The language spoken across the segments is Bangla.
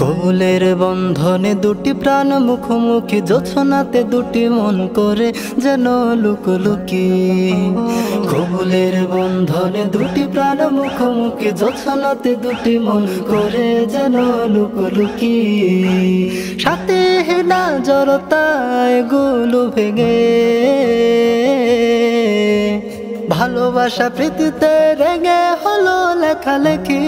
কবুলের বন্ধনে দুটি প্রাণ মুখোমুখি, জোছনাতে দুটি মন করে যেন লুকোলুকি। কবুলের বন্ধনে দুটি প্রাণ মুখোমুখি, জোছনাতে দুটি মন করে যেন লুকোলুকি। সাথে হেনা জড়তায় গুলো ভেঙে, ভালোবাসা প্রীতিতে রেঙে হলো লেখালেখি।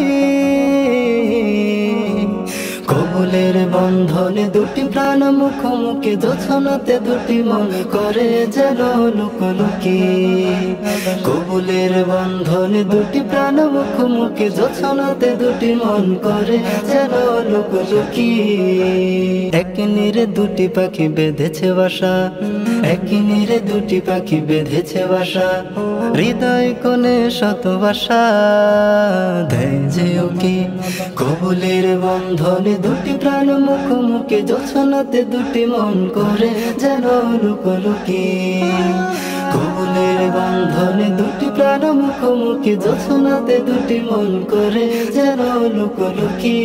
কবুলের বন্ধনে দুটি প্রাণ মুখোমুখি, জোছনাতে দুটি মন করে যেন লুকোলুকি। কবুলের বন্ধনে দুটি প্রাণ মুখোমুখি, জোছনাতে দুটি মন করে যেন লুকোলুকি। এক নীরে দুটি পাখি বেঁধেছে বাসা, এক নীরে দুটি পাখি বেঁধেছে বাসা। হৃদয় কোণে শত বাসা দেয় যে ওকে। কবুলের বন্ধনে দুটি প্রাণ মুখোমুখি, জোছনাতে দুটি মন করে যেন লুকোলুকি। কবুলের বন্ধনে দুটি প্রাণ মুখোমুখি, জোছনাতে দুটি মন করে যেন লুকোলুকি।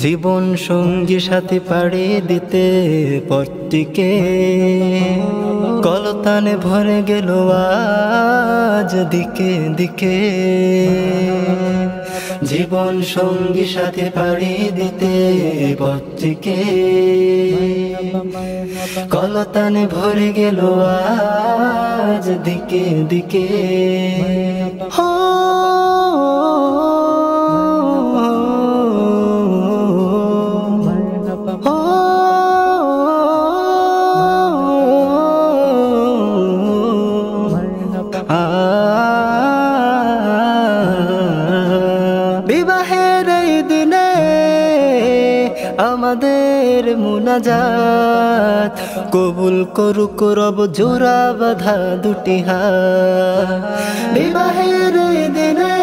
জীবন সঙ্গী সাথী পাড়ি দিতে পথটিকে, কলতানে ভরে গেল আজ দিকে দিকে। জীবন সঙ্গী সাথে পাড়ি দিতে পথটিকে, কলতানে ভরে গেল আজ দিকে দিকে। বিবাহের এই দিনে আমাদের মুনাজাত, কবুল করুক রব জোড়া বাঁধা দুটি হাত। বিবাহের এই দিনে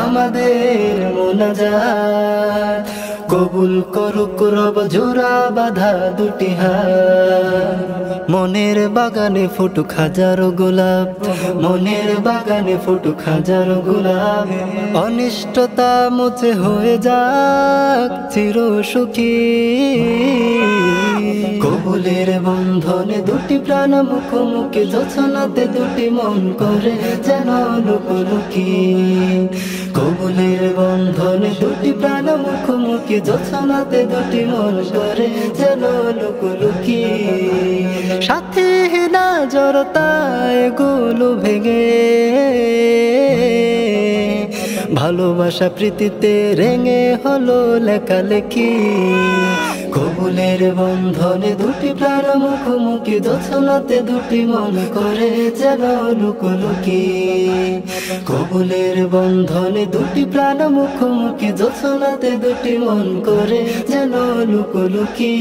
আমাদের মুনাজাত, কবুল করুক রব জোড়া বাঁধা দুটি হাত। মনের বাগানে ফুটুক হাজারো গোলাপ, মনের বাগানে ফুটুক হাজারো গোলাপ। অনিষ্টতা মুছে হয়ে যাক চির সুখী। কবুলের বন্ধনে দুটি প্রাণ মুখোমুখি, জোছনাতে দুটি মন করে যেন লুকোলুকি। কবুলের বন্ধনে দুটি প্রাণ মুখোমুখি, জোছনাতে দুটি মন করে যেন লুকোলুকি। সাথে হেনা জড়তায় গুলো ভেঙে, ভালোবাসা প্রীতিতে রেঙে হলো লেখালেখি। কবুলের বন্ধনে দুটি প্রাণ মুখোমুখি, জোছনাতে দুটি মন করে যেন লুকোলুকি। কবুলের বন্ধনে দুটি প্রাণ মুখোমুখি, জোছনাতে দুটি মন করে যেন লুকোলুকি।